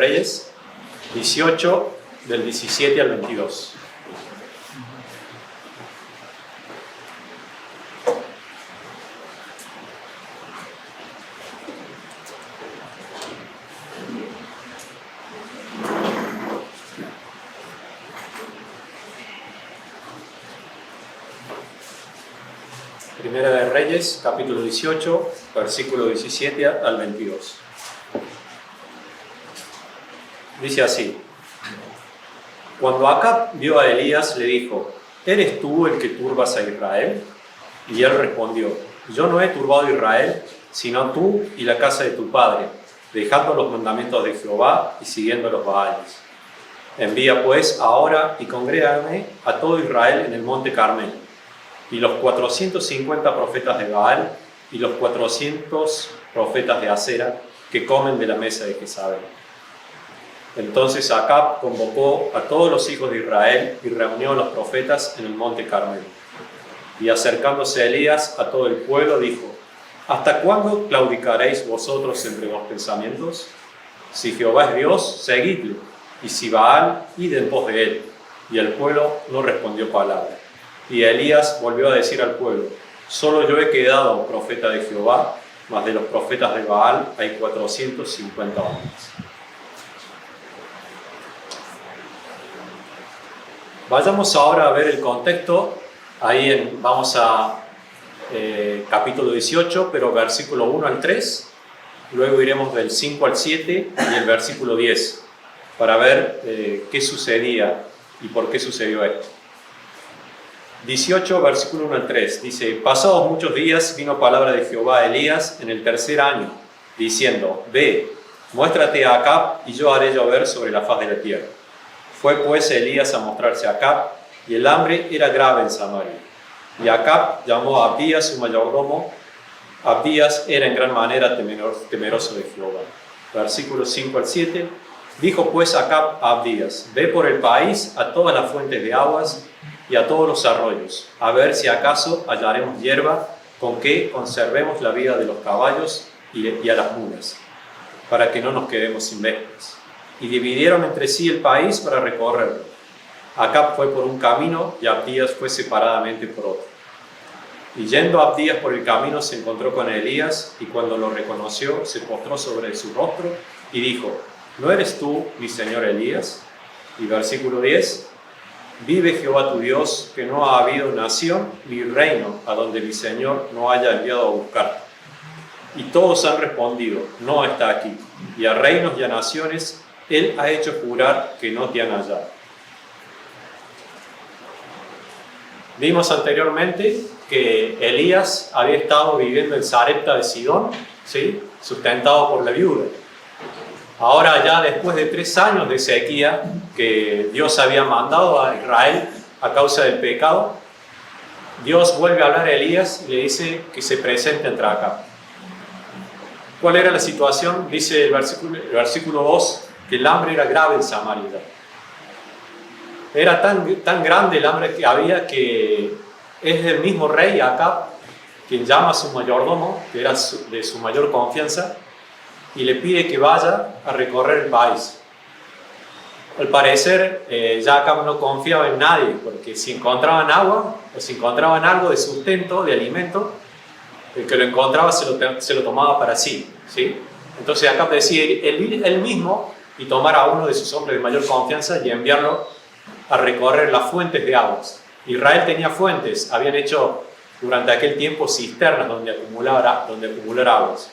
Reyes 18, del 17 al 22. Primera de Reyes, capítulo 18, versículo 17 al 22. Dice así: Cuando Acab vio a Elías, le dijo: ¿Eres tú el que turbas a Israel? Y él respondió: Yo no he turbado a Israel, sino tú y la casa de tu padre, dejando los mandamientos de Jehová y siguiendo los Baales. Envía pues ahora y congrégame a todo Israel en el monte Carmelo. Y los 450 profetas de Baal y los 400 profetas de Acera que comen de la mesa de Jezabel. Entonces Acab convocó a todos los hijos de Israel y reunió a los profetas en el monte Carmelo. Y acercándose a Elías a todo el pueblo dijo: ¿Hasta cuándo claudicaréis vosotros entre vos pensamientos? Si Jehová es Dios, seguidle, y si Baal, id en pos de él. Y el pueblo no respondió palabra. Y Elías volvió a decir al pueblo: Solo yo he quedado profeta de Jehová, mas de los profetas de Baal hay 450 hombres. Vayamos ahora a ver el contexto. Vamos a capítulo 18, pero versículo 1 al 3. Luego iremos del 5 al 7 y el versículo 10, para ver qué sucedía y por qué sucedió esto. 18, versículo 1 al 3, dice: Pasados muchos días vino palabra de Jehová a Elías en el tercer año, diciendo: Ve, muéstrate a Acab, y yo haré llover sobre la faz de la tierra. Fue pues Elías a mostrarse a Acab, y el hambre era grave en Samaria. Y Acab llamó a Abdías, su mayordomo. Abdías era en gran manera temeroso de Jehová. Versículos 5 al 7, dijo pues Acab a Abdías: Ve por el país a todas las fuentes de aguas y a todos los arroyos, a ver si acaso hallaremos hierba con que conservemos la vida de los caballos y a las mulas, para que no nos quedemos sin bestias. Y dividieron entre sí el país para recorrerlo. Acab fue por un camino y Abdías fue separadamente por otro. Y yendo Abdías por el camino se encontró con Elías, y cuando lo reconoció se postró sobre su rostro y dijo: ¿No eres tú mi señor Elías? Y versículo 10: Vive Jehová tu Dios, que no ha habido nación ni reino a donde mi Señor no haya enviado a buscarte. Y todos han respondido: No está aquí. Y a reinos y a naciones Él ha hecho jurar que no te han hallado. Vimos anteriormente que Elías había estado viviendo en Sarepta de Sidón, ¿sí?, sustentado por la viuda. Ahora, ya después de 3 años de sequía que Dios había mandado a Israel a causa del pecado, Dios vuelve a hablar a Elías y le dice que se presente entre Acab. ¿Cuál era la situación? Dice el versículo 2 que el hambre era grave en Samaria. Era tan grande el hambre que había que es el mismo rey Acab quien llama a su mayordomo, que era de su mayor confianza, y le pide que vaya a recorrer el país. Al parecer, ya Acab no confiaba en nadie, porque si encontraban agua o si encontraban algo de sustento, de alimento, el que lo encontraba se lo tomaba para sí, ¿sí? Entonces Acab decide él mismo y tomar a uno de sus hombres de mayor confianza y enviarlo a recorrer las fuentes de aguas. Israel tenía fuentes, habían hecho durante aquel tiempo cisternas donde acumular aguas.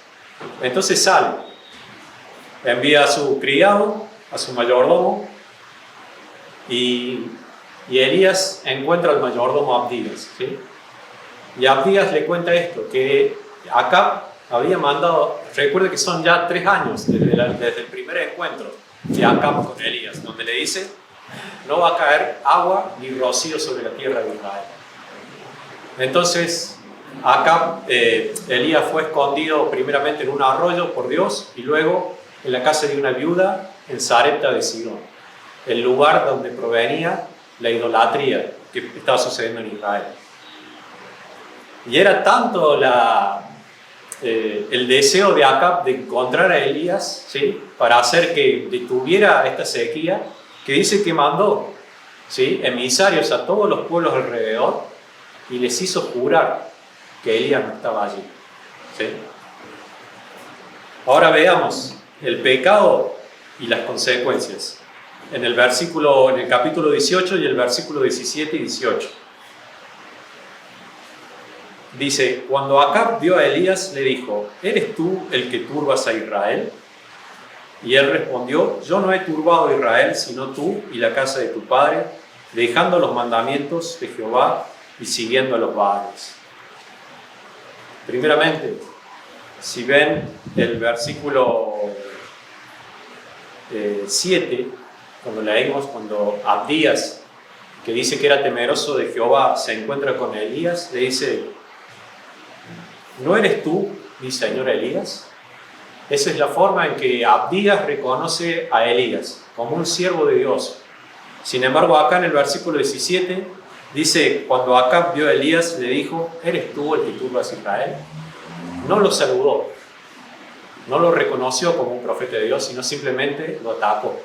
Entonces sale. Envía a su criado, a su mayordomo, y Elías encuentra al mayordomo Abdías, ¿sí? Y Abdías le cuenta esto, que Acab había mandado, recuerde que son ya 3 años desde el primer encuentro de Acab con Elías, donde le dice: no va a caer agua ni rocío sobre la tierra de Israel. Entonces Elías fue escondido primeramente en un arroyo por Dios, y luego en la casa de una viuda en Sarepta de Sidón, el lugar donde provenía la idolatría que estaba sucediendo en Israel. Y era tanto el deseo de Acab de encontrar a Elías, ¿sí? Para hacer que detuviera esta sequía, que dice que mandó, ¿sí?, emisarios a todos los pueblos alrededor y les hizo jurar que Elías no estaba allí, ¿sí? Ahora veamos el pecado y las consecuencias en el capítulo 18 y el versículo 17 y 18. Dice: cuando Acab vio a Elías, le dijo: ¿eres tú el que turbas a Israel? Y él respondió: yo no he turbado a Israel, sino tú y la casa de tu padre, dejando los mandamientos de Jehová y siguiendo a los Baales. Primeramente, si ven el versículo 7, cuando leímos, cuando Abdías, que dice que era temeroso de Jehová, se encuentra con Elías, le dice: ¿no eres tú mi señor Elías? Esa es la forma en que Abdías reconoce a Elías como un siervo de Dios. Sin embargo, acá en el versículo 17 dice: cuando Acab vio a Elías, le dijo: ¿eres tú el que turbas a Israel? No lo saludó, no lo reconoció como un profeta de Dios, sino simplemente lo atacó.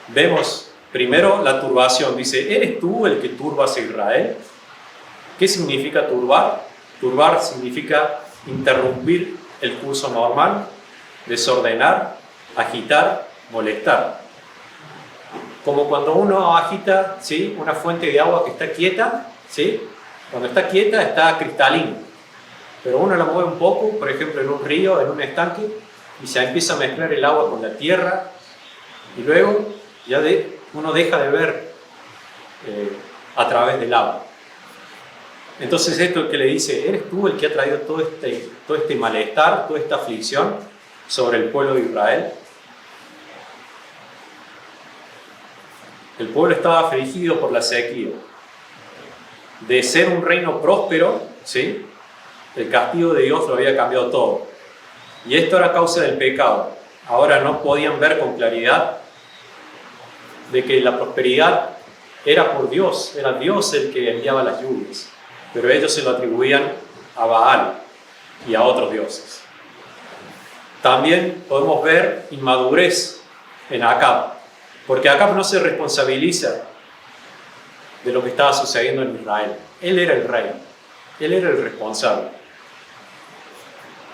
Vemos primero la turbación. Dice: ¿eres tú el que turbas a Israel? ¿Qué significa turbar? Turbar significa interrumpir el curso normal, desordenar, agitar, molestar. Como cuando uno agita, ¿sí?, una fuente de agua que está quieta, ¿sí? Cuando está quieta está cristalina, pero uno la mueve un poco, por ejemplo en un río, en un estanque, y se empieza a mezclar el agua con la tierra, y luego ya uno deja de ver a través del agua. Entonces esto es lo que le dice: ¿eres tú el que ha traído todo este malestar, toda esta aflicción sobre el pueblo de Israel? El pueblo estaba afligido por la sequía. De ser un reino próspero, ¿sí?, el castigo de Dios lo había cambiado todo. Y esto era a causa del pecado. Ahora no podían ver con claridad de que la prosperidad era por Dios, era Dios el que enviaba las lluvias, pero ellos se lo atribuían a Baal y a otros dioses. También podemos ver inmadurez en Acab, porque Acab no se responsabiliza de lo que estaba sucediendo en Israel. Él era el rey, él era el responsable.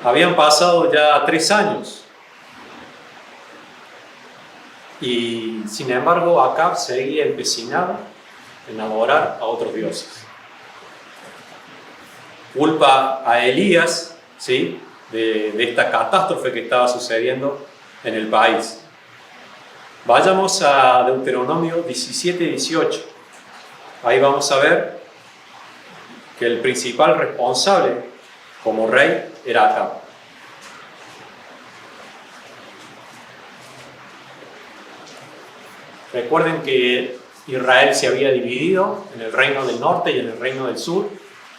Habían pasado ya 3 años y sin embargo Acab seguía empecinado en adorar a otros dioses. Culpa a Elías, ¿sí?, de esta catástrofe que estaba sucediendo en el país. Vayamos a Deuteronomio 17-18. Ahí vamos a ver que el principal responsable como rey era Acab. Recuerden que Israel se había dividido en el reino del norte y en el reino del sur.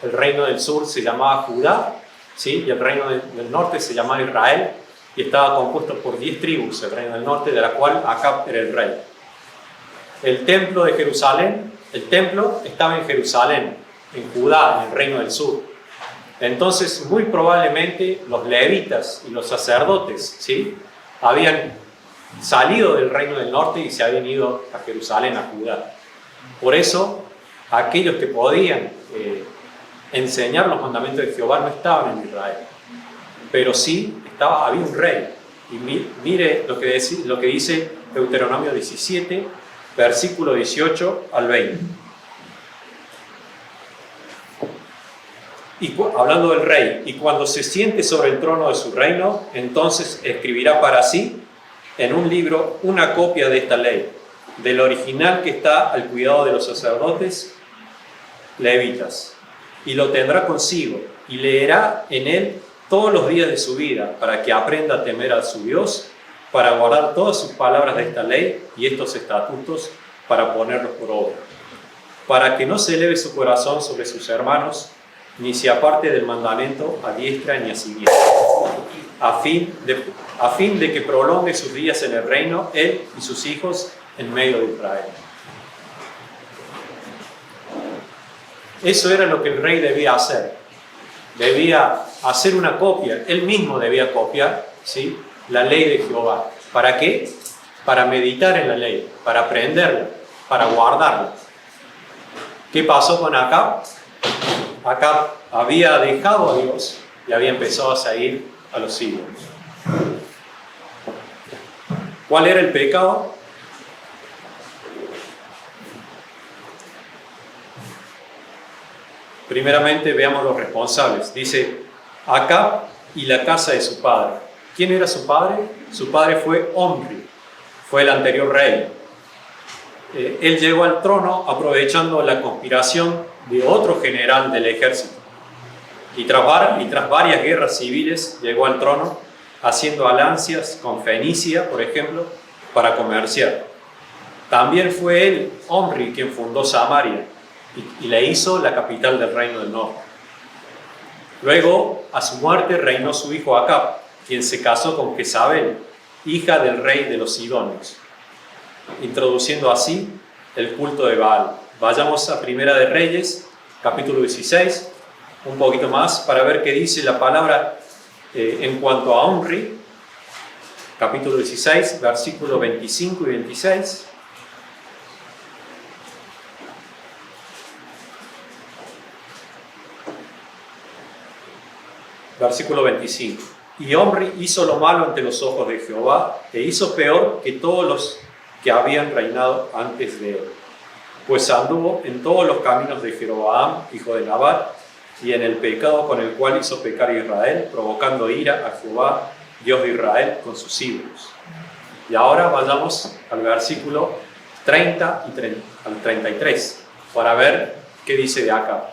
El reino del sur se llamaba Judá, ¿sí?, y el reino del norte se llamaba Israel, y estaba compuesto por 10 tribus, el reino del norte, de la cual Acab era el rey. El templo de Jerusalén, el templo estaba en Jerusalén, en Judá, en el reino del sur. Entonces, muy probablemente los levitas y los sacerdotes, ¿sí?, habían salido del reino del norte y se habían ido a Jerusalén, a Judá. Por eso, aquellos que podían enseñar los mandamientos de Jehová no estaban en Israel, pero sí había un rey. Y mire lo que dice Deuteronomio 17, versículo 18 al 20. Hablando del rey: y cuando se siente sobre el trono de su reino, entonces escribirá para sí en un libro una copia de esta ley, del original que está al cuidado de los sacerdotes levitas, y lo tendrá consigo, y leerá en él todos los días de su vida, para que aprenda a temer a su Dios, para guardar todas sus palabras de esta ley y estos estatutos, para ponerlos por obra, para que no se eleve su corazón sobre sus hermanos, ni se aparte del mandamiento a diestra ni a siniestra, a fin de que prolongue sus días en el reino, él y sus hijos en medio de Israel. Eso era lo que el rey debía hacer. debía hacer una copia, él mismo debía copiar, ¿sí?, la ley de Jehová. ¿Para qué? Para meditar en la ley, para aprenderla, para guardarla. ¿Qué pasó con Acab? Acab había dejado a Dios y había empezado a seguir a los ídolos. ¿Cuál era el pecado? Primeramente veamos los responsables. Dice Acab y la casa de su padre. ¿Quién era su padre? Su padre fue Omri, fue el anterior rey. Él llegó al trono aprovechando la conspiración de otro general del ejército. Y tras varias guerras civiles llegó al trono haciendo alianzas con Fenicia, por ejemplo, para comerciar. También fue él, Omri, quien fundó Samaria y le hizo la capital del reino del norte. Luego, a su muerte, reinó su hijo Acab, quien se casó con Jezabel, hija del rey de los Sidonios, introduciendo así el culto de Baal. Vayamos a Primera de Reyes, capítulo 16, un poquito más, para ver qué dice la palabra en cuanto a Omri, capítulo 16, versículos 25 y 26. Versículo 25. Y Omri hizo lo malo ante los ojos de Jehová, e hizo peor que todos los que habían reinado antes de él. Pues anduvo en todos los caminos de Jeroboam, hijo de Nabat, y en el pecado con el cual hizo pecar a Israel, provocando ira a Jehová, Dios de Israel, con sus ídolos. Y ahora vayamos al versículo 30 al 33, para ver qué dice de Acab.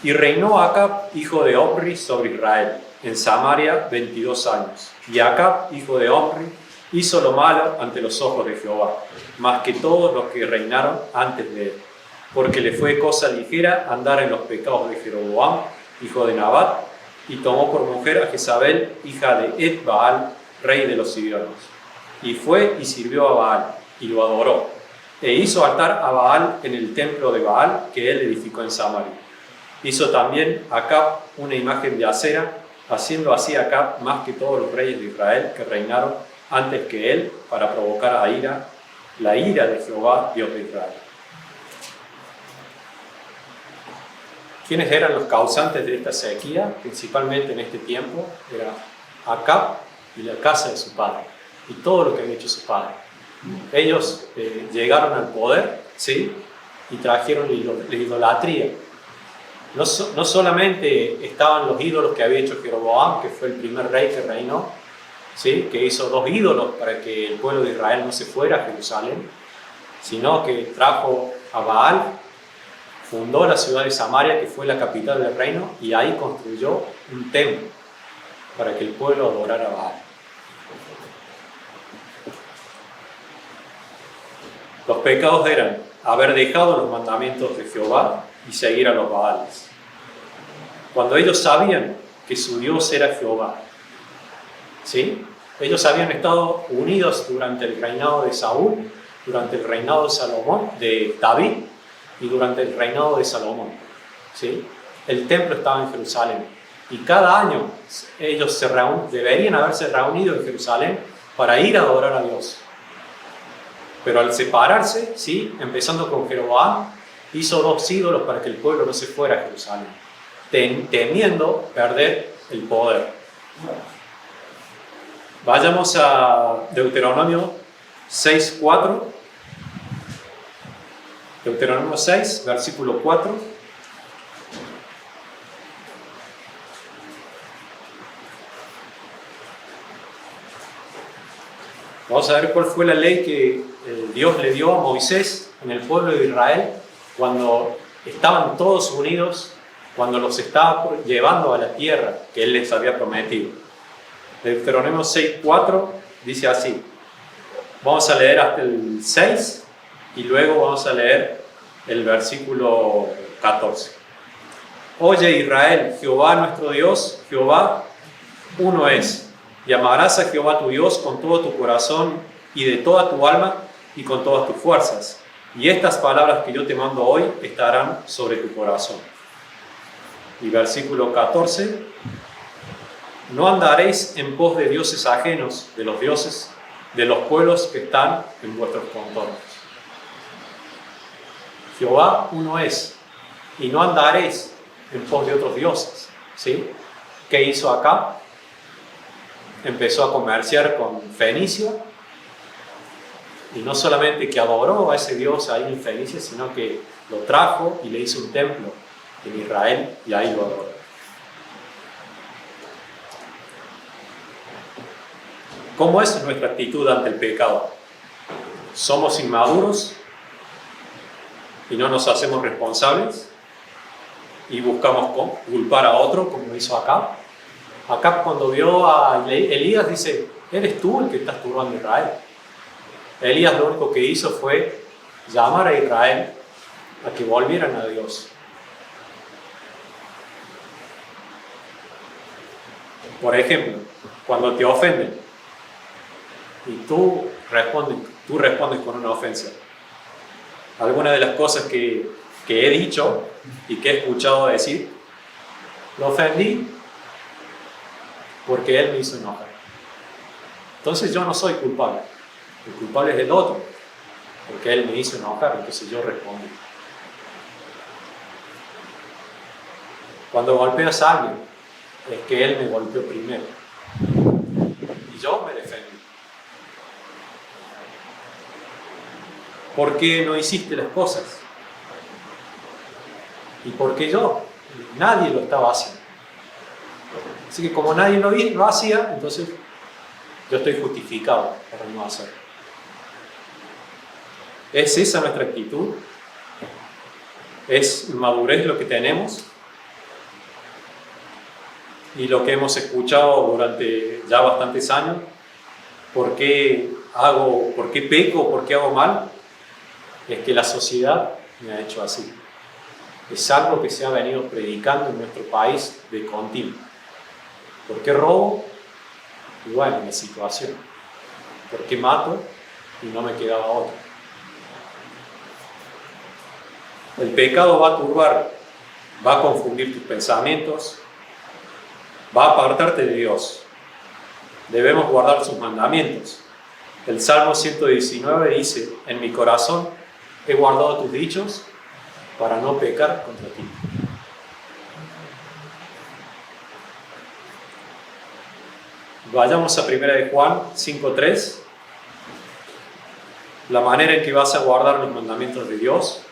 Y reinó Acab, hijo de Omri, sobre Israel, en Samaria 22 años. Y Acab, hijo de Omri, hizo lo malo ante los ojos de Jehová, más que todos los que reinaron antes de él, porque le fue cosa ligera andar en los pecados de Jeroboam, hijo de Nabat, y tomó por mujer a Jezabel, hija de Et-Baal, rey de los Sidonios. Y fue y sirvió a Baal, y lo adoró, e hizo altar a Baal en el templo de Baal que él edificó en Samaria. Hizo también Acab una imagen de acera, haciendo así Acab más que todos los reyes de Israel que reinaron antes que él, para provocar a la ira de Jehová, Dios de Israel. ¿Quiénes eran los causantes de esta sequía? Principalmente en este tiempo era Acab y la casa de su padre, y todo lo que había hecho su padre. Ellos llegaron al poder, ¿sí?, y trajeron la idolatría. No solamente estaban los ídolos que había hecho Jeroboam, que fue el primer rey que reinó, ¿sí?, que hizo 2 ídolos para que el pueblo de Israel no se fuera a Jerusalén, sino que trajo a Baal, fundó la ciudad de Samaria, que fue la capital del reino, y ahí construyó un templo para que el pueblo adorara a Baal. Los pecados eran haber dejado los mandamientos de Jehová y seguir a los Baales. Cuando ellos sabían que su Dios era Jehová, ¿sí?, ellos habían estado unidos durante el reinado de Saúl, durante el reinado de Salomón, de David, y durante el reinado de Salomón, ¿sí? El templo estaba en Jerusalén, y cada año ellos deberían haberse reunido en Jerusalén para ir a adorar a Dios. Pero al separarse, ¿sí?, empezando con Jeroboam, hizo 2 ídolos para que el pueblo no se fuera a Jerusalén, temiendo perder el poder. Vayamos a Deuteronomio 6:4. Deuteronomio 6, versículo 4. Vamos a ver cuál fue la ley que Dios le dio a Moisés en el pueblo de Israel cuando estaban todos unidos, cuando los estaba llevando a la tierra que Él les había prometido. Deuteronomio 6:4 dice así. Vamos a leer hasta el 6 y luego vamos a leer el versículo 14. Oye Israel, Jehová nuestro Dios, Jehová uno es. Y amarás a Jehová tu Dios con todo tu corazón y de toda tu alma y con todas tus fuerzas. Y estas palabras que yo te mando hoy estarán sobre tu corazón. Y versículo 14, no andaréis en pos de dioses ajenos, de los dioses de los pueblos que están en vuestros contornos. Jehová uno es, y no andaréis en pos de otros dioses. ¿Sí? ¿Qué hizo acá? Empezó a comerciar con Fenicia, y no solamente que adoró a ese dios ahí en Fenicia, sino que lo trajo y le hizo un templo en Israel, y ahí lo adoró. ¿Cómo es nuestra actitud ante el pecado? ¿Somos inmaduros y no nos hacemos responsables y buscamos culpar a otro, como hizo acá? Acá, cuando vio a Elías, dice: eres tú el que estás turbando a Israel. Elías lo único que hizo fue llamar a Israel a que volvieran a Dios. Por ejemplo, cuando te ofenden y tú respondes con una ofensa, alguna de las cosas que he dicho y que he escuchado decir: lo ofendí porque él me hizo enojar. Entonces yo no soy culpable. El culpable es el otro, porque él me hizo enojar, entonces yo respondí. Cuando golpeas a alguien, es que él me golpeó primero y yo me defendí. ¿Por qué no hiciste las cosas? ¿Y por qué yo? Nadie lo estaba haciendo. Así que como nadie lo hacía, entonces yo estoy justificado para no hacerlo. ¿Es esa nuestra actitud? ¿Es madurez lo que tenemos? Y lo que hemos escuchado durante ya bastantes años: ¿por qué peco? ¿Por qué hago mal? Es que la sociedad me ha hecho así. Es algo que se ha venido predicando en nuestro país de continuo. ¿Por qué robo? Y bueno, la situación. ¿Por qué mato? Y no me quedaba otra. El pecado va a turbar, va a confundir tus pensamientos, va a apartarte de Dios. Debemos guardar sus mandamientos. El Salmo 119 dice: en mi corazón he guardado tus dichos para no pecar contra ti. Vayamos a 1 de Juan 5:3. La manera en que vas a guardar los mandamientos de Dios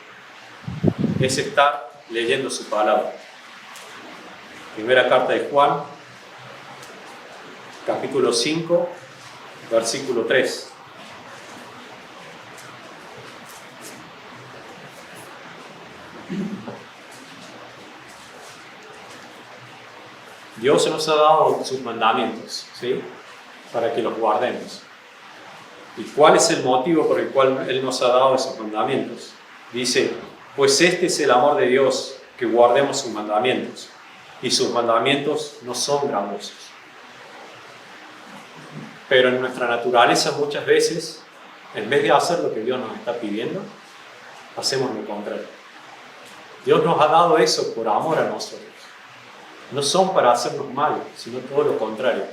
es estar leyendo su palabra. Primera carta de Juan, capítulo 5, versículo 3. Dios nos ha dado sus mandamientos, ¿sí? Para que los guardemos. ¿Y cuál es el motivo por el cual Él nos ha dado esos mandamientos? Dice: pues este es el amor de Dios, que guardemos sus mandamientos, y sus mandamientos no son gravosos. Pero en nuestra naturaleza muchas veces, en vez de hacer lo que Dios nos está pidiendo, hacemos lo contrario. Dios nos ha dado eso por amor a nosotros. No son para hacernos mal, sino todo lo contrario.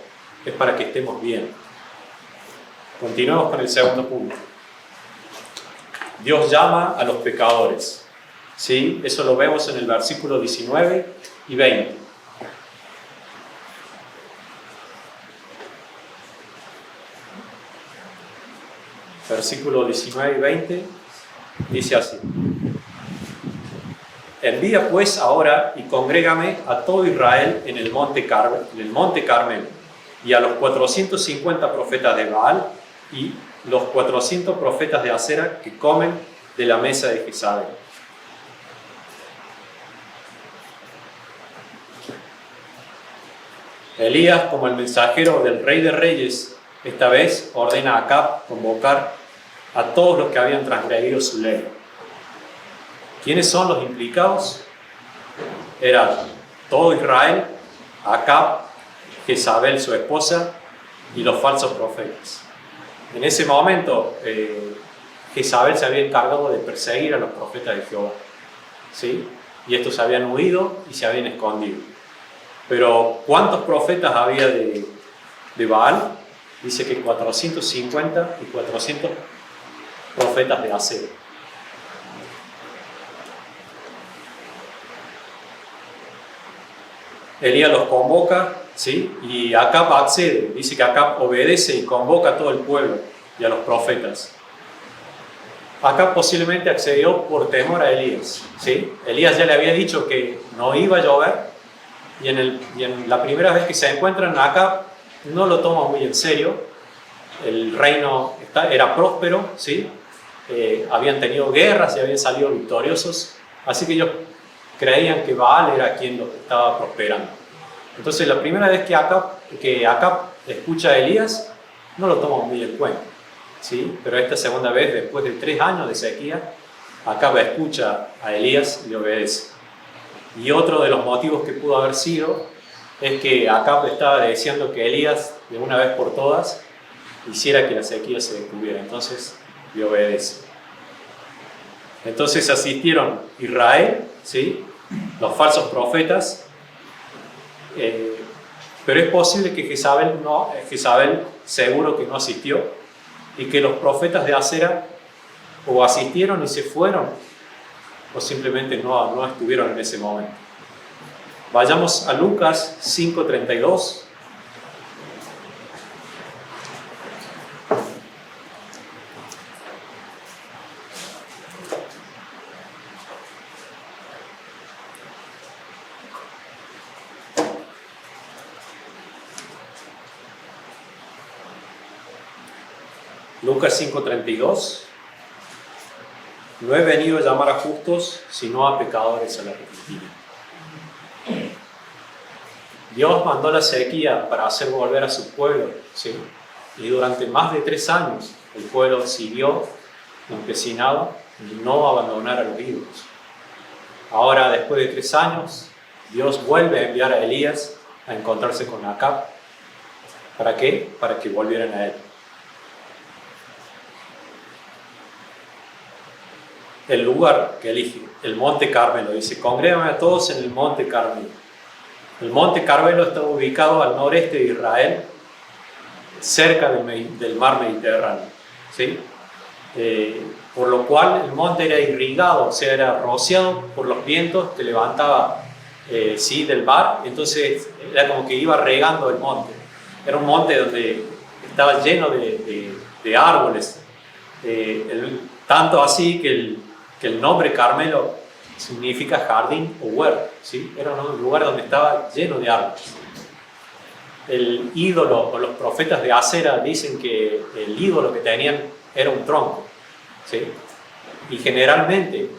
Es para que estemos bien. Continuemos con el segundo punto. Dios llama a los pecadores. ¿Sí? Eso lo vemos en el versículo 19 y 20. Versículo 19 y 20 dice así: envía pues ahora y congrégame a todo Israel en el monte Carmelo, y a los 450 profetas de Baal y los 400 profetas de Acera que comen de la mesa de Jezabel. Elías, como el mensajero del Rey de Reyes, esta vez ordena a Acab convocar a todos los que habían transgredido su ley. ¿Quiénes son los implicados? Era todo Israel, Acab, Jezabel su esposa y los falsos profetas. En ese momento Jezabel se había encargado de perseguir a los profetas de Jehová, ¿sí? y estos se habían huido y se habían escondido. Pero ¿cuántos profetas había de Baal? Dice que 450 y 400 profetas de Acera. Elías los convoca, ¿sí? Y Acab accede, dice que Acab obedece y convoca a todo el pueblo y a los profetas. Acab posiblemente accedió por temor a Elías, ¿sí? Elías ya le había dicho que no iba a llover, y en la primera vez que se encuentran, Acab no lo toma muy en serio. El reino era próspero, ¿sí? Habían tenido guerras y habían salido victoriosos, así que ellos creían que Baal era quien lo estaba prosperando. Entonces la primera vez que Acab escucha a Elías, no lo toma muy en cuenta, ¿sí? Pero esta segunda vez, después de 3 años de sequía, Acab escucha a Elías y le obedece. Y otro de los motivos que pudo haber sido es que Acab estaba deseando que Elías, de una vez por todas, hiciera que la sequía se detuviera. Entonces le obedece. Entonces asistieron Israel, ¿sí? Los falsos profetas, pero es posible que Jezabel seguro que no asistió, y que los profetas de Acera o asistieron y se fueron, o simplemente no estuvieron en ese momento. Vayamos a Lucas 5:32. Lucas 5:32. No he venido a llamar a justos, sino a pecadores al arrepentimiento. Dios mandó la sequía para hacer volver a su pueblo, ¿sí? Y durante más de 3 años el pueblo siguió empecinado en no abandonar a los ídolos. Ahora, después de 3 años, Dios vuelve a enviar a Elías a encontrarse con Acab. ¿Para qué? Para que volvieran a él. El lugar que elige, el Monte Carmelo, dice: congrégame a todos en el Monte Carmelo. El Monte Carmelo está ubicado al noreste de Israel, cerca del mar Mediterráneo, ¿sí? Por lo cual el monte era irrigado, o sea, era rociado por los vientos que levantaba ¿sí? del mar. Entonces era como que iba regando el monte. Era un monte donde estaba lleno de árboles, tanto así que el nombre Carmelo significa jardín o huerto, ¿sí? Era un lugar donde estaba lleno de árboles. El ídolo, o los profetas de Acera dicen que el ídolo que tenían era un tronco, ¿sí? Y generalmente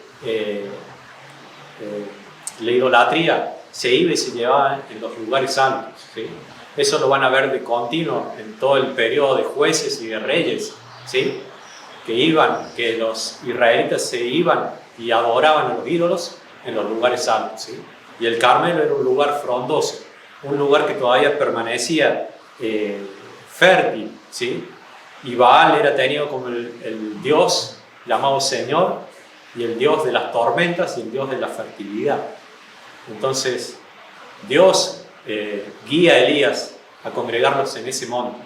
la idolatría se iba y se llevaba en los lugares santos, ¿sí? Eso lo van a ver de continuo en todo el periodo de jueces y de reyes, ¿sí? Que los israelitas se iban y adoraban a los ídolos en los lugares santos, ¿sí? Y el Carmelo era un lugar frondoso, un lugar que todavía permanecía fértil, ¿sí? Y Baal era tenido como el dios llamado Señor, y el dios de las tormentas y el dios de la fertilidad. Entonces Dios guía a Elías a congregarlos en ese monte,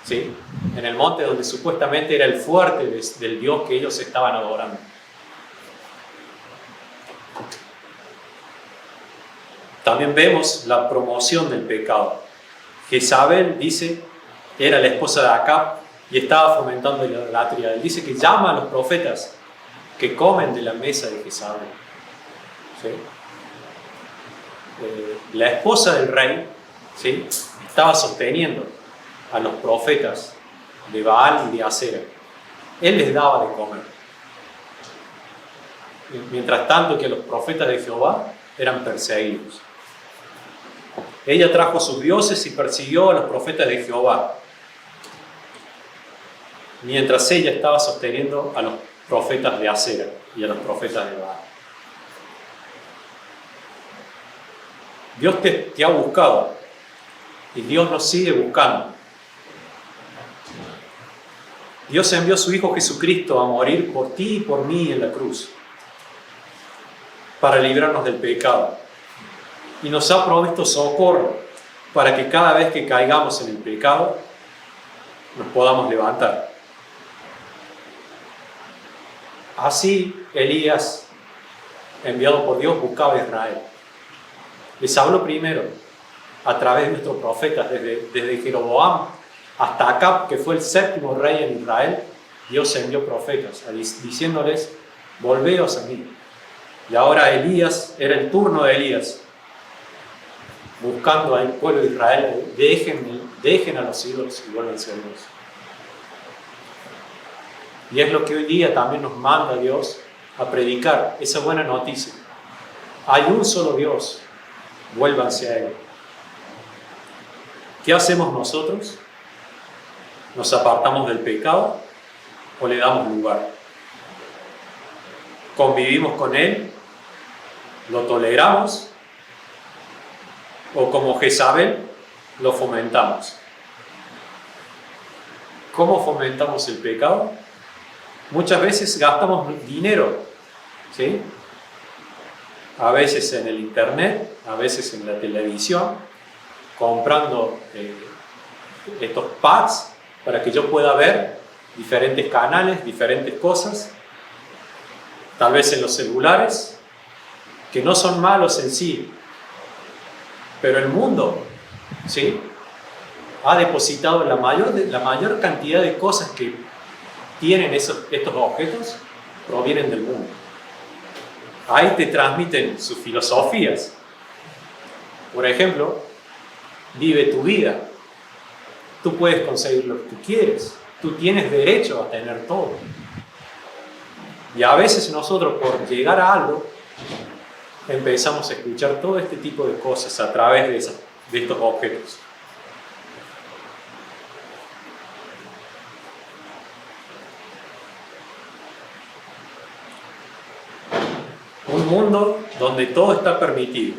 ¿sí? En el monte donde supuestamente era el fuerte del Dios que ellos estaban adorando. También vemos la promoción del pecado. Jezabel, dice, era la esposa de Acab y estaba fomentando la idolatría. Él dice que llama a los profetas que comen de la mesa de Jezabel, ¿sí? La esposa del rey, ¿sí? Estaba sosteniendo a los profetas de Baal y de Acera. Él les daba de comer. Mientras tanto que los profetas de Jehová eran perseguidos. Ella trajo a sus dioses y persiguió a los profetas de Jehová, mientras ella estaba sosteniendo a los profetas de Acera y a los profetas de Baal. Dios te ha buscado y Dios nos sigue buscando. Dios envió a su Hijo Jesucristo a morir por ti y por mí en la cruz, para librarnos del pecado y nos ha provisto socorro para que cada vez que caigamos en el pecado nos podamos levantar. Así Elías, enviado por Dios, buscaba a Israel. Les habló primero a través de nuestros profetas, desde Jeroboam hasta Acab, que fue el 7º rey en Israel. Dios envió profetas diciéndoles: volveos a mí. Y ahora Elías, era el turno de Elías, buscando al pueblo de Israel: dejen a los ídolos y vuélvanse a Dios. Y es lo que hoy día también nos manda Dios a predicar, esa buena noticia. Hay un solo Dios, vuélvanse a Él. ¿Qué hacemos nosotros? ¿Nos apartamos del pecado o le damos lugar? ¿Convivimos con Él? ¿Lo toleramos? ¿O como Jezabel, lo fomentamos? ¿Cómo fomentamos el pecado? Muchas veces gastamos dinero, ¿sí? A veces en el internet, a veces en la televisión, comprando estos packs para que yo pueda ver diferentes canales, diferentes cosas, tal vez en los celulares, que no son malos en sí, pero el mundo, ¿sí?, ha depositado la mayor cantidad de cosas que tienen estos objetos, provienen del mundo. Ahí te transmiten sus filosofías. Por ejemplo, vive tu vida. Tú puedes conseguir lo que tú quieres. Tú tienes derecho a tener todo. Y a veces nosotros, por llegar a algo, empezamos a escuchar todo este tipo de cosas a través de estos objetos. Un mundo donde todo está permitido,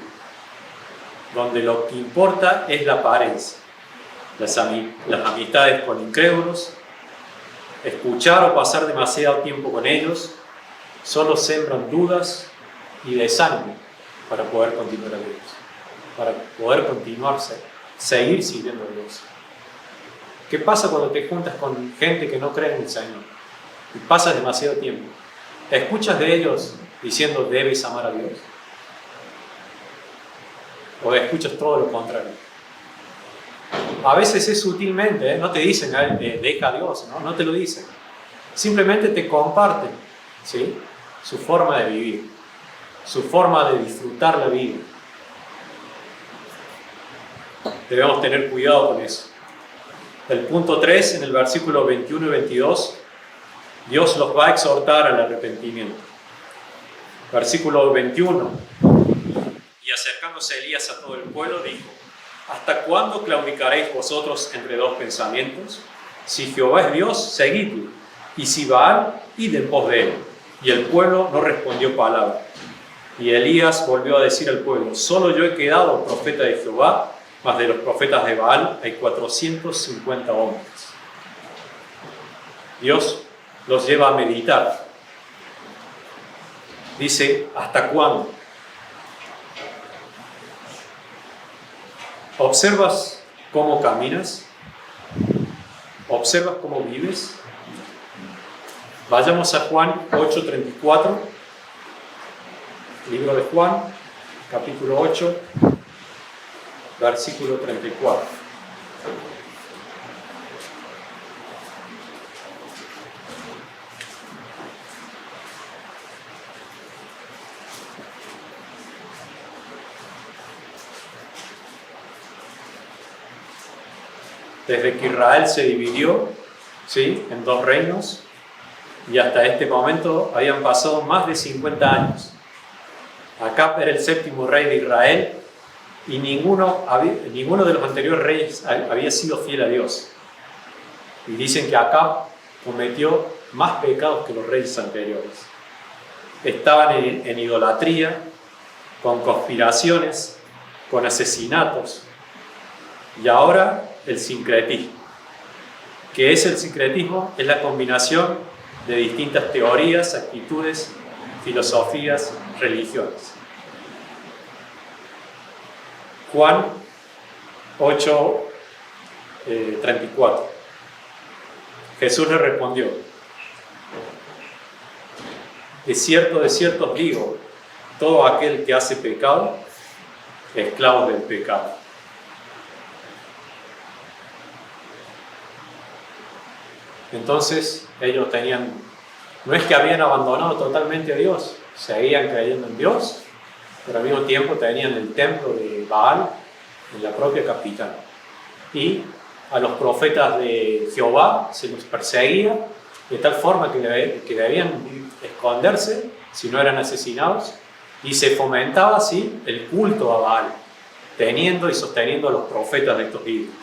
donde lo que importa es la apariencia, las amistades con incrédulos, escuchar o pasar demasiado tiempo con ellos, solo sembran dudas y desánimo para poder continuar a Dios, para poder seguir sirviendo a Dios. ¿Qué pasa cuando te juntas con gente que no cree en el Señor y pasas demasiado tiempo? ¿Escuchas de ellos diciendo debes amar a Dios? ¿O escuchas todo lo contrario? A veces es sutilmente, no te dicen deja a Dios, no te lo dicen. Simplemente te comparten, ¿sí?, su forma de vivir, su forma de disfrutar la vida. Debemos tener cuidado con eso. El punto 3, en el versículo 21 y 22, Dios los va a exhortar al arrepentimiento. Versículo 21. Y acercándose Elías a todo el pueblo, dijo: ¿hasta cuándo claudicaréis vosotros entre dos pensamientos? Si Jehová es Dios, seguidlo, y si Baal, id en pos de él. Y el pueblo no respondió palabra. Y Elías volvió a decir al pueblo: solo yo he quedado profeta de Jehová, mas de los profetas de Baal hay 450 hombres. Dios los lleva a meditar. Dice: ¿hasta cuándo? ¿Observas cómo caminas? ¿Observas cómo vives? Vayamos a Juan 8:34, libro de Juan, capítulo 8, versículo 34. Desde que Israel se dividió, ¿sí?, en dos reinos, y hasta este momento habían pasado más de 50 años. Acab era el 7º rey de Israel y ninguno de los anteriores reyes había sido fiel a Dios. Y dicen que Acab cometió más pecados que los reyes anteriores. Estaban en idolatría, con conspiraciones, con asesinatos. Y ahora el sincretismo. ¿Qué es el sincretismo? Es la combinación de distintas teorías, actitudes, filosofías, religiones. Juan 8:34. Jesús le respondió: de cierto os digo, todo aquel que hace pecado, esclavo del pecado. Entonces ellos no es que habían abandonado totalmente a Dios, seguían creyendo en Dios, pero al mismo tiempo tenían el templo de Baal en la propia capital. Y a los profetas de Jehová se los perseguía de tal forma que debían esconderse si no eran asesinados, y se fomentaba así el culto a Baal, teniendo y sosteniendo a los profetas de estos ídolos.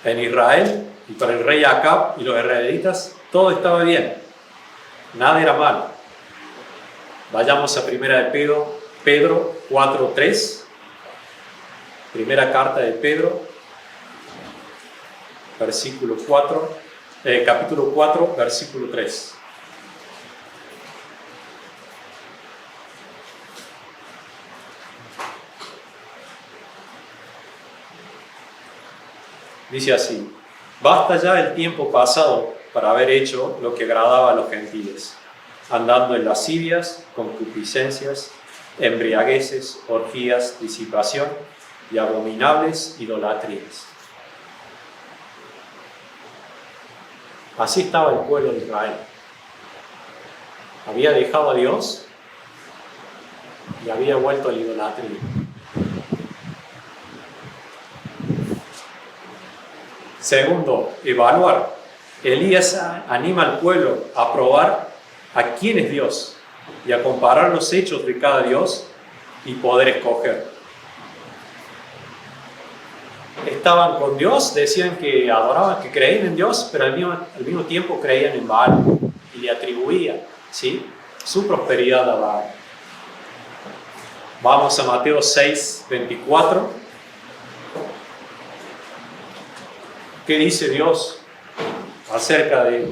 En Israel y para el rey Acab y los israelitas todo estaba bien, nada era malo. Vayamos a primera de Pedro 4:3, primera carta de Pedro, capítulo 4, versículo 3. Dice así: basta ya el tiempo pasado para haber hecho lo que agradaba a los gentiles, andando en lascivias, concupiscencias, embriagueces, orgías, disipación y abominables idolatrías. Así estaba el pueblo de Israel. Había dejado a Dios y había vuelto a la idolatría. Segundo, evaluar. Elías anima al pueblo a probar a quién es Dios y a comparar los hechos de cada Dios y poder escoger. Estaban con Dios, decían que adoraban, que creían en Dios, pero al mismo tiempo creían en Baal y le atribuían, ¿sí?, su prosperidad a Baal. Vamos a Mateo 6:24. ¿Qué dice Dios acerca de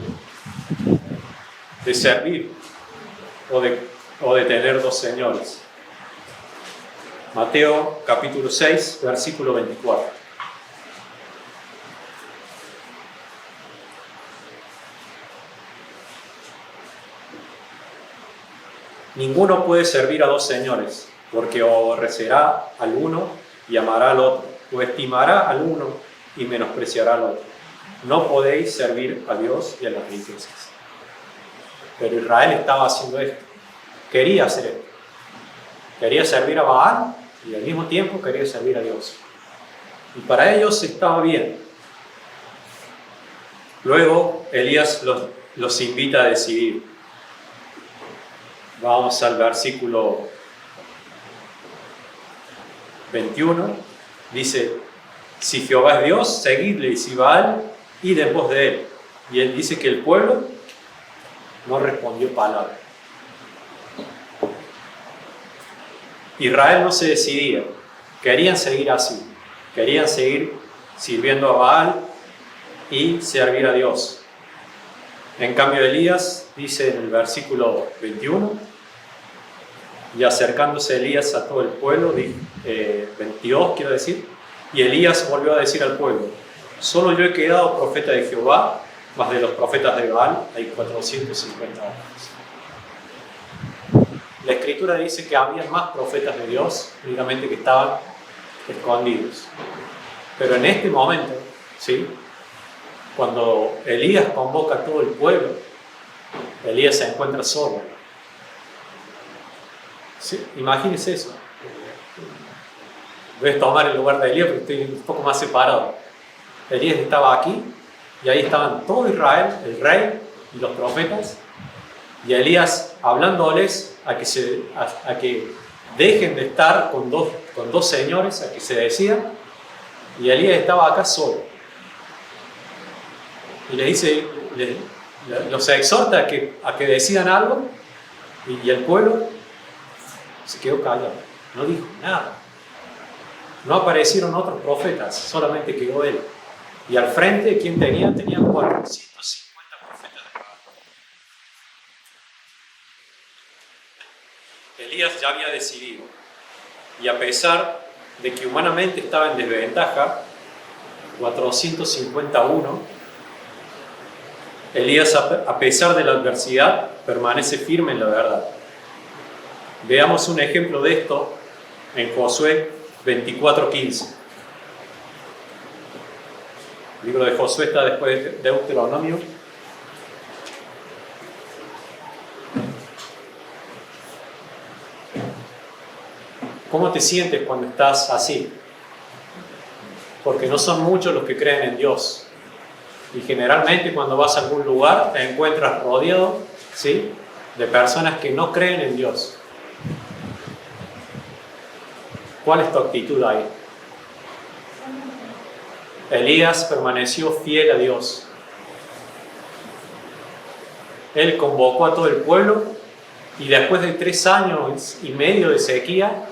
servir o de tener dos señores? Mateo capítulo 6, versículo 24. Ninguno puede servir a dos señores, porque o aborrecerá al uno y amará al otro, o estimará al uno y menospreciará al otro. No podéis servir a Dios y a las riquezas. Pero Israel estaba haciendo esto, quería hacer esto, quería servir a Baal y al mismo tiempo quería servir a Dios, y para ellos estaba bien. Luego Elías los invita a decidir. Vamos al versículo 21, dice: si Jehová es Dios, seguidle, y si Baal, id en pos de él. Y él dice que el pueblo no respondió palabra. Israel no se decidía, querían seguir así, querían seguir sirviendo a Baal y servir a Dios. En cambio Elías dice en el versículo 21, y acercándose Elías a todo el pueblo, 22 quiero decir, y Elías volvió a decir al pueblo: solo yo he quedado profeta de Jehová, mas de los profetas de Baal hay 450 hombres. La Escritura dice que había más profetas de Dios, únicamente que estaban escondidos. Pero en este momento, ¿sí?, cuando Elías convoca a todo el pueblo, Elías se encuentra solo. ¿Sí? Imagínense eso. Voy a tomar el lugar de Elías porque estoy un poco más separado. Elías estaba aquí y ahí estaban todo Israel, el rey y los profetas, y Elías hablándoles a que dejen de estar con dos señores, a que se decidan, y Elías estaba acá solo. Y les dice, los exhorta a que decidan algo, y el pueblo se quedó callado, no dijo nada. No aparecieron otros profetas, solamente quedó él. Y al frente, ¿quién tenía? Tenía 450 profetas de Baal. Elías ya había decidido. Y a pesar de que humanamente estaba en desventaja, 451, Elías, a pesar de la adversidad, permanece firme en la verdad. Veamos un ejemplo de esto en Josué 24:15. El libro de Josué está después de Deuteronomio. ¿Cómo te sientes cuando estás así? Porque no son muchos los que creen en Dios. Y generalmente cuando vas a algún lugar te encuentras rodeado, ¿sí?, de personas que no creen en Dios. ¿Cuál es tu actitud ahí? Elías permaneció fiel a Dios. Él convocó a todo el pueblo y después de 3 años y medio de sequía,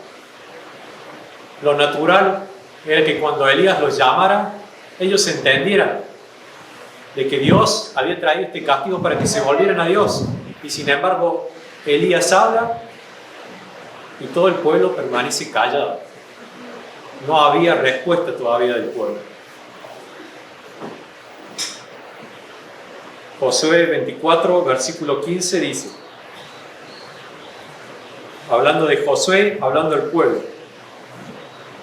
lo natural era que cuando Elías los llamara, ellos entendieran de que Dios había traído este castigo para que se volvieran a Dios. Y sin embargo, Elías habla y todo el pueblo permanece callado. No había respuesta todavía del pueblo. Josué 24, versículo 15 dice, hablando de Josué, hablando del pueblo: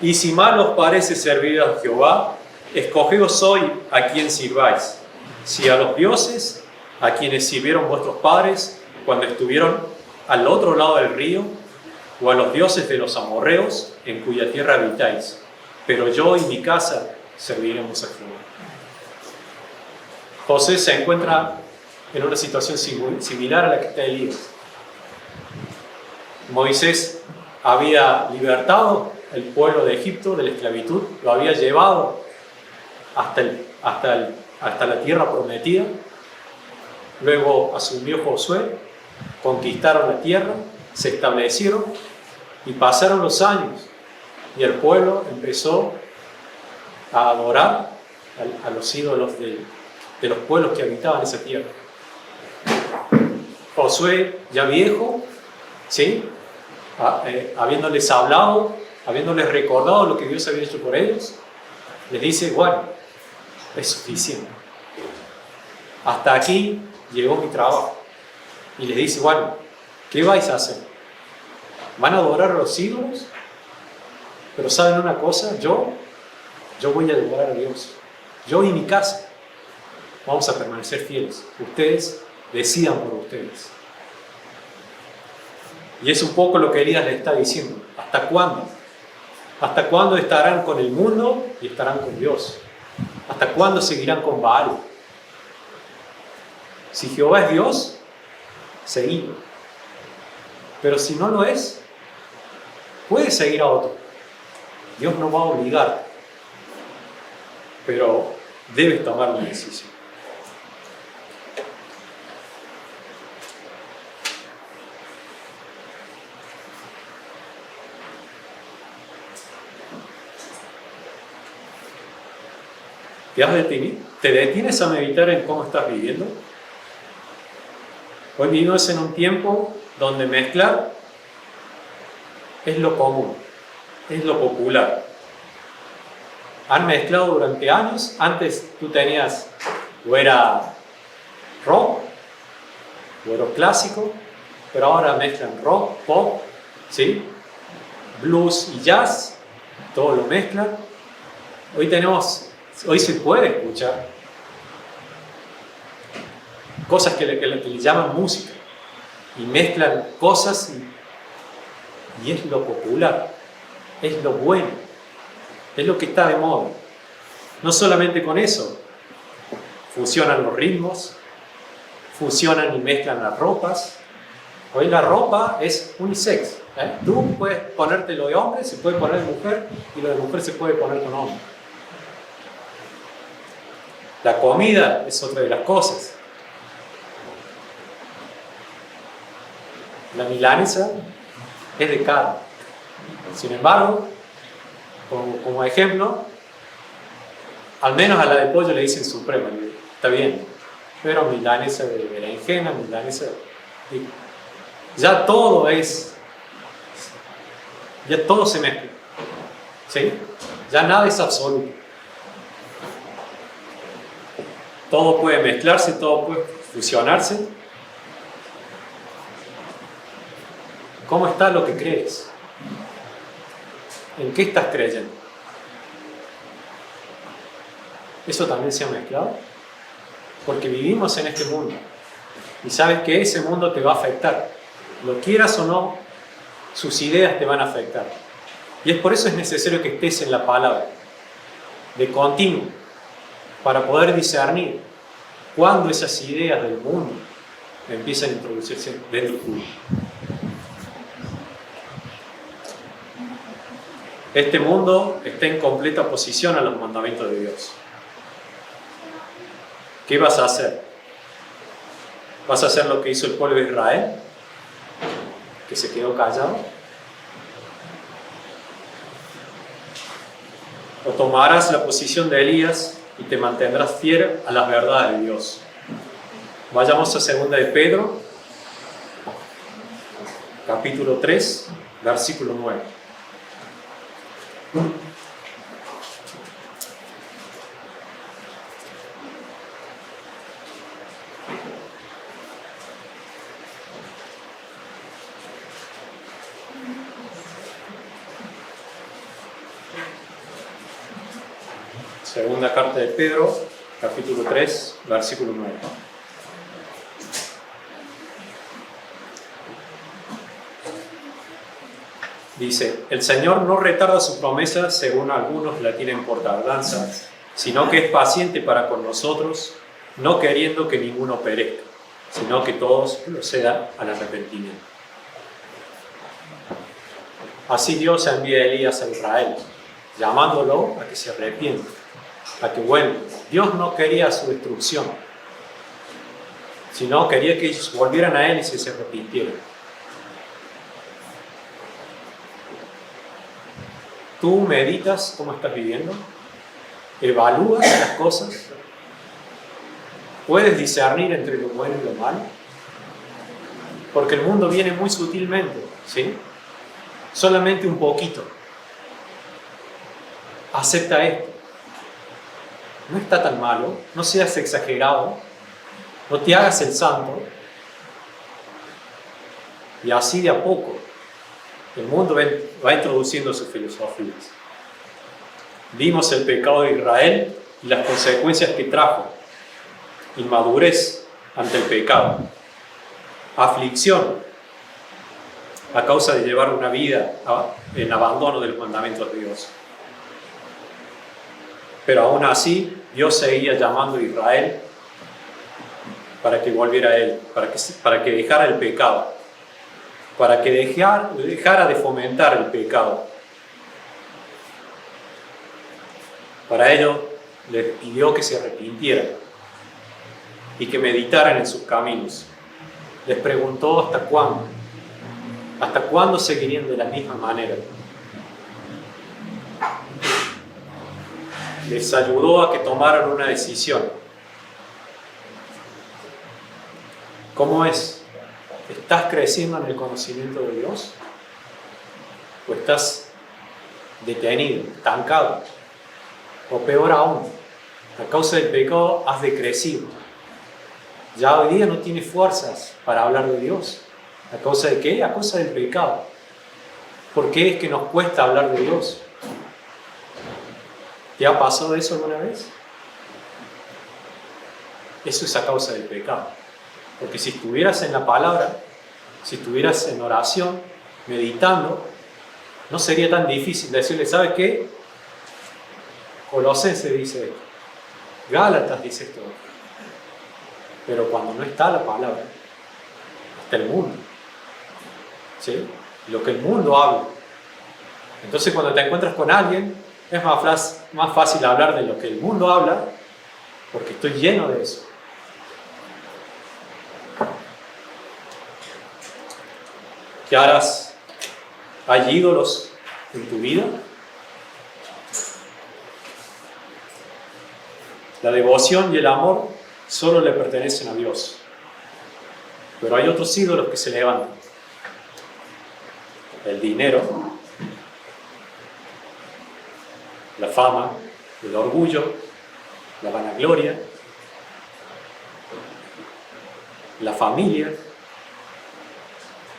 y si mal os parece servir a Jehová, escogeos hoy a quien sirváis, si a los dioses a quienes sirvieron vuestros padres cuando estuvieron al otro lado del río, o a los dioses de los amorreos en cuya tierra habitáis, pero yo y mi casa serviremos a Jehová. José se encuentra en una situación similar a la que está Elías. Moisés había libertado el pueblo de Egipto de la esclavitud, lo había llevado hasta la tierra prometida. Luego asumió Josué, conquistaron la tierra, se establecieron y pasaron los años y el pueblo empezó a adorar a los ídolos de los pueblos que habitaban esa tierra. Josué, ya viejo, ¿sí?, habiéndoles hablado, habiéndoles recordado lo que Dios había hecho por ellos, les dice: bueno, es suficiente. Hasta aquí llegó mi trabajo. Y les dice: bueno, ¿qué vais a hacer? ¿Van a adorar a los ídolos? Pero ¿saben una cosa? Yo voy a adorar a Dios. Yo y mi casa vamos a permanecer fieles. Ustedes decidan por ustedes. Y es un poco lo que Elías le está diciendo. ¿Hasta cuándo? ¿Hasta cuándo estarán con el mundo y estarán con Dios? ¿Hasta cuándo seguirán con Baal? Si Jehová es Dios, seguidlo. Pero si no lo es, puedes seguir a otro. Dios no va a obligar, pero debes tomar una decisión. ¿Te detienes a meditar en cómo estás viviendo? Hoy vivimos en un tiempo donde mezclar es lo común, es lo popular. Han mezclado durante años. Antes tú tenías, o era rock, o era clásico, pero ahora mezclan rock, pop, ¿sí?, blues y jazz, todo lo mezclan. Hoy se puede escuchar cosas que le llaman música, y mezclan cosas, y es lo popular, es lo bueno, es lo que está de moda. No solamente con eso, fusionan los ritmos, fusionan y mezclan las ropas. Hoy la ropa es unisex, ¿eh? Tú puedes ponerte lo de hombre, se puede poner de mujer, y lo de mujer se puede poner con hombre. La comida es otra de las cosas. La milanesa es de carne. Sin embargo, como ejemplo, Al menos a la de pollo le dicen suprema, está bien. Pero milanesa de berenjena, milanesa de... Ya todo se mezcla. ¿Sí? Ya nada es absoluto. Todo puede mezclarse, todo puede fusionarse. ¿Cómo está lo que crees? ¿En qué estás creyendo? ¿Eso también se ha mezclado? Porque vivimos en este mundo. Y sabes que ese mundo te va a afectar. Lo quieras o no, sus ideas te van a afectar. Y es por eso es necesario que estés en la palabra, de continuo, para poder discernir cuándo esas ideas del mundo empiezan a introducirse dentro tuyo. Este mundo está en completa oposición a los mandamientos de Dios. ¿Qué vas a hacer? ¿Vas a hacer lo que hizo el pueblo de Israel? Que se quedó callado. O tomarás la posición de Elías y te mantendrás fiel a las verdades de Dios. Vayamos a 2 de Pedro, capítulo 3, versículo 9. Segunda carta de Pedro, capítulo 3, versículo 9. Dice, el Señor no retarda su promesa según algunos la tienen por tardanza, sino que es paciente para con nosotros, no queriendo que ninguno perezca, sino que todos procedan al arrepentimiento. Así Dios envía a Elías a Israel, llamándolo a que se arrepienta, a que vuelva. Dios no quería su destrucción, sino quería que ellos volvieran a Él y se arrepintieran. ¿Tú meditas cómo estás viviendo? ¿Evalúas las cosas? ¿Puedes discernir entre lo bueno y lo malo? Porque el mundo viene muy sutilmente, ¿sí? Solamente un poquito. Acepta esto. No está tan malo, no seas exagerado, no te hagas el santo. Y así de a poco el mundo va introduciendo sus filosofías. Vimos el pecado de Israel y las consecuencias que trajo. Inmadurez ante el pecado. Aflicción a causa de llevar una vida en abandono de los mandamientos de Dios. Pero aún así, Dios seguía llamando a Israel para que volviera a Él, para que dejara el pecado, para que dejara de fomentar el pecado. Para ello, les pidió que se arrepintieran y que meditaran en sus caminos. Les preguntó hasta cuándo seguirían de la misma manera. Les ayudó a que tomaran una decisión. ¿Cómo es? ¿Estás creciendo en el conocimiento de Dios? ¿O estás detenido, estancado? O peor aún, a causa del pecado has decrecido. Ya hoy día no tienes fuerzas para hablar de Dios. ¿A causa de qué? A causa del pecado. ¿Por qué es que nos cuesta hablar de Dios? ¿Te ha pasado eso alguna vez? Eso es a causa del pecado. Porque si estuvieras en la palabra, si estuvieras en oración, meditando, no sería tan difícil decirle, ¿sabes qué? Colosenses dice esto, Gálatas dice esto. Pero cuando no está la palabra, está el mundo. ¿Sí? Lo que el mundo habla. Entonces cuando te encuentras con alguien, es más fácil hablar de lo que el mundo habla, porque estoy lleno de eso. ¿Qué harás? ¿Hay ídolos en tu vida? La devoción y el amor solo le pertenecen a Dios. Pero hay otros ídolos que se levantan. El dinero, la fama, el orgullo, la vanagloria, la familia,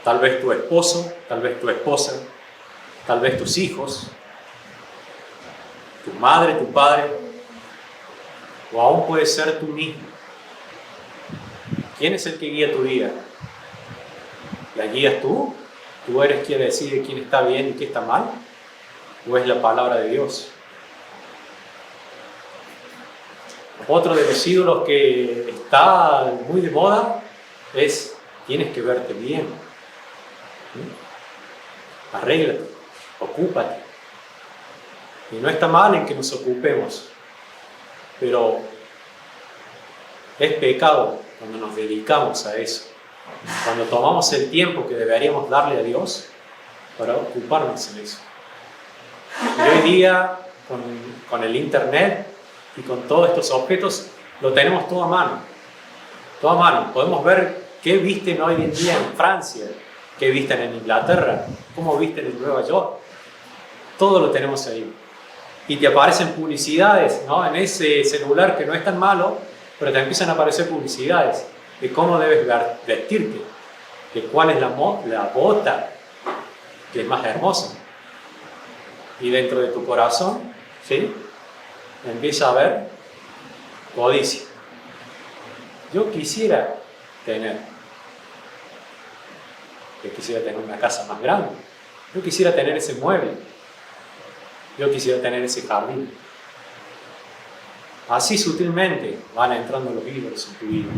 tal vez tu esposo, tal vez tu esposa, tal vez tus hijos, tu madre, tu padre, o aún puede ser tú mismo. ¿Quién es el que guía tu vida? ¿La guías tú? ¿Tú eres quien decide quién está bien y quién está mal? ¿O es la palabra de Dios? Otro de los ídolos que está muy de moda es: tienes que verte bien. Arréglate, ocúpate. Y no está mal en que nos ocupemos, pero es pecado cuando nos dedicamos a eso, cuando tomamos el tiempo que deberíamos darle a Dios para ocuparnos en eso. Y hoy día, con el internet y con todos estos objetos, lo tenemos todo a mano. Todo a mano. Podemos ver qué visten hoy en día en Francia, qué visten en Inglaterra, cómo visten en Nueva York. Todo lo tenemos ahí. Y te aparecen publicidades, ¿no?, en ese celular que no es tan malo, pero te empiezan a aparecer publicidades de cómo debes vestirte, de cuál es la bota que es más hermosa. Y dentro de tu corazón, ¿sí?, empieza a haber codicia. Yo quisiera tener una casa más grande. Yo quisiera tener ese mueble. Yo quisiera tener ese jardín. Así sutilmente van entrando los ídolos en tu vida.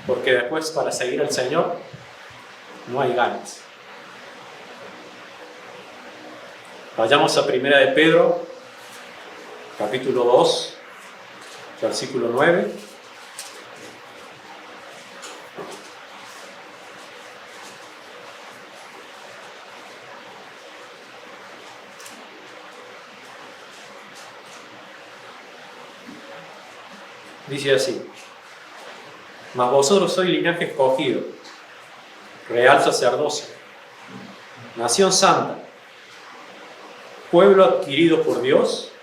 Porque después, para seguir al Señor, no hay ganas. Vayamos a 1 de Pedro, capítulo 2, versículo 9. Dice así: mas vosotros sois linaje escogido, real sacerdocio, nación santa, pueblo adquirido por Dios,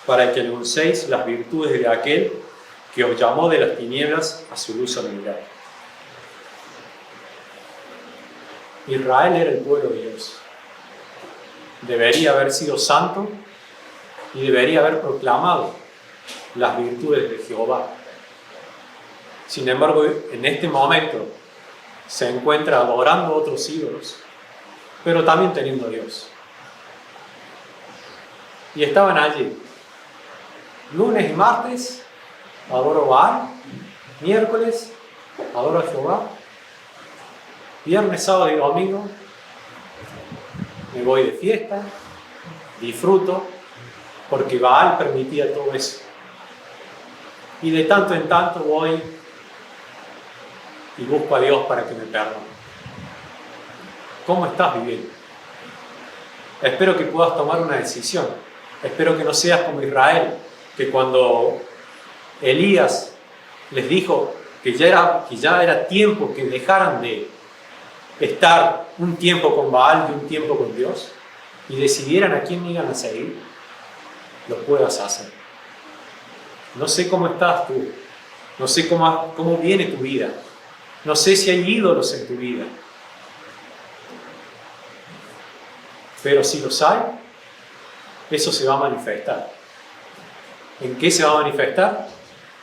para que anunciéis las virtudes de aquel que os llamó de las tinieblas a su luz admirable. Israel era el pueblo de Dios. Debería haber sido santo y debería haber proclamado las virtudes de Jehová. Sin embargo, en este momento se encuentra adorando otros ídolos, pero también teniendo a Dios. Y estaban allí. Lunes y martes adoro a Baal, miércoles adoro a Jehová, viernes, sábado y domingo me voy de fiesta, disfruto, porque Baal permitía todo eso. Y de tanto en tanto voy y busco a Dios para que me perdone. ¿Cómo estás viviendo? Espero que puedas tomar una decisión. Espero que no seas como Israel, que cuando Elías les dijo que ya era tiempo que dejaran de estar un tiempo con Baal y un tiempo con Dios, y decidieran a quién iban a seguir, lo puedas hacer. No sé cómo estás tú, no sé cómo viene tu vida, no sé si hay ídolos en tu vida, pero si los hay, eso se va a manifestar. ¿En qué se va a manifestar?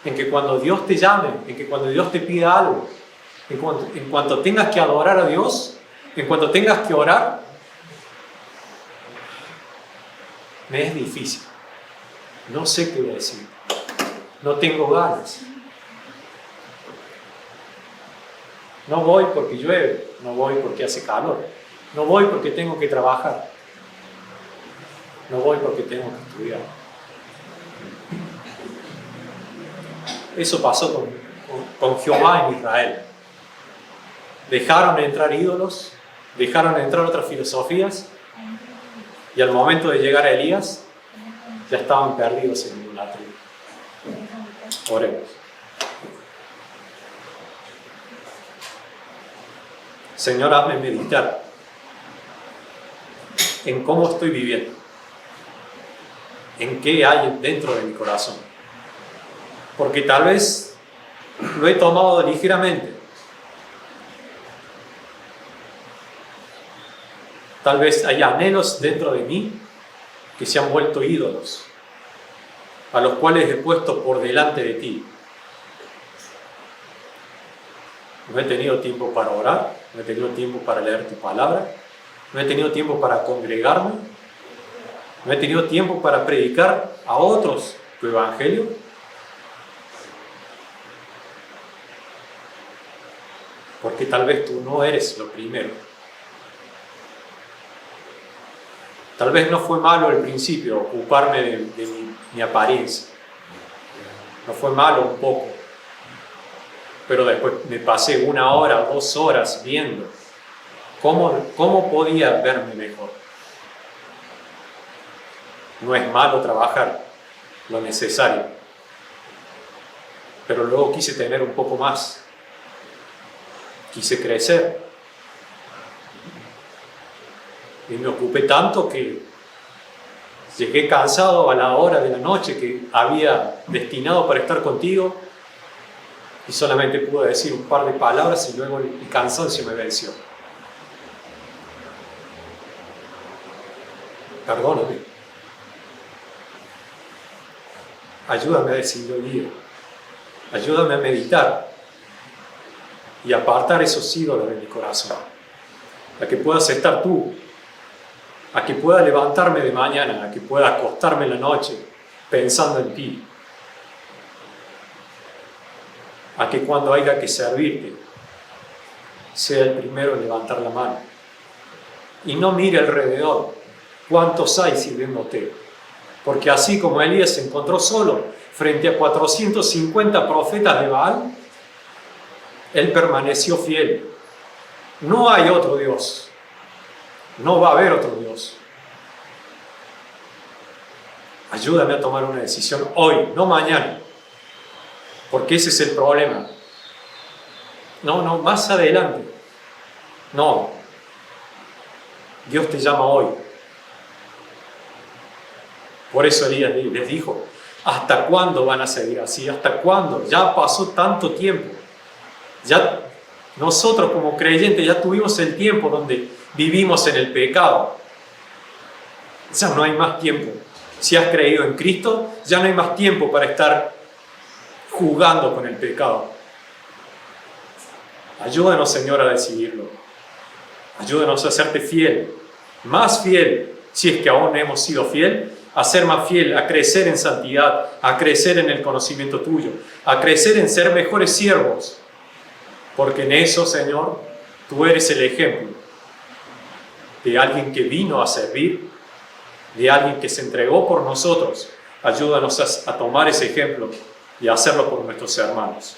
En que cuando Dios te llame, en que cuando Dios te pida algo, en cuanto tengas que adorar a Dios, en cuanto tengas que orar, me es difícil. No sé qué decir. No tengo ganas. No voy porque llueve, no voy porque hace calor, no voy porque tengo que trabajar, no voy porque tengo que estudiar. Eso pasó con Jehová en Israel. Dejaron entrar ídolos, dejaron entrar otras filosofías, y al momento de llegar a Elías, ya estaban perdidos en idolatría. Oremos. Señor, hazme meditar en cómo estoy viviendo, en qué hay dentro de mi corazón. Porque tal vez lo he tomado ligeramente. Tal vez hay anhelos dentro de mí que se han vuelto ídolos, a los cuales he puesto por delante de ti. No he tenido tiempo para orar, no he tenido tiempo para leer tu palabra, no he tenido tiempo para congregarme, no he tenido tiempo para predicar a otros tu evangelio. Porque tal vez tú no eres lo primero. Tal vez no fue malo al principio ocuparme de mi apariencia. No fue malo un poco. Pero después me pasé 1 hora, 2 horas viendo cómo podía verme mejor. No es malo trabajar lo necesario. Pero luego quise tener un poco más. Quise crecer. Y me ocupé tanto que llegué cansado a la hora de la noche que había destinado para estar contigo y solamente pude decir un par de palabras y luego el cansancio me venció. Perdóname. Ayúdame a decidir hoy día. Ayúdame a meditar y apartar esos ídolos de mi corazón, a que puedas estar tú, a que pueda levantarme de mañana, a que pueda acostarme en la noche pensando en ti, a que cuando haya que servirte, sea el primero en levantar la mano y no mire alrededor cuántos hay sirviéndote, porque así como Elías se encontró solo frente a 450 profetas de Baal, él permaneció fiel. No hay otro Dios. No va a haber otro Dios. Ayúdame a tomar una decisión hoy, no mañana. Porque ese es el problema. No, más adelante. No. Dios te llama hoy. Por eso Elías les dijo, ¿hasta cuándo van a seguir así? ¿Hasta cuándo? Ya pasó tanto tiempo. Ya nosotros como creyentes ya tuvimos el tiempo donde vivimos en el pecado. Ya no hay más tiempo. Si has creído en Cristo, ya no hay más tiempo para estar jugando con el pecado. Ayúdanos, Señor, a decidirlo. Ayúdanos a serte fiel, más fiel, si es que aún hemos sido fiel, a ser más fiel, a crecer en santidad, a crecer en el conocimiento tuyo, a crecer en ser mejores siervos. Porque en eso, Señor, tú eres el ejemplo de alguien que vino a servir, de alguien que se entregó por nosotros. Ayúdanos a tomar ese ejemplo y a hacerlo por nuestros hermanos.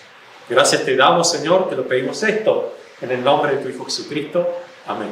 Gracias te damos, Señor, te lo pedimos esto, en el nombre de tu Hijo Jesucristo. Amén.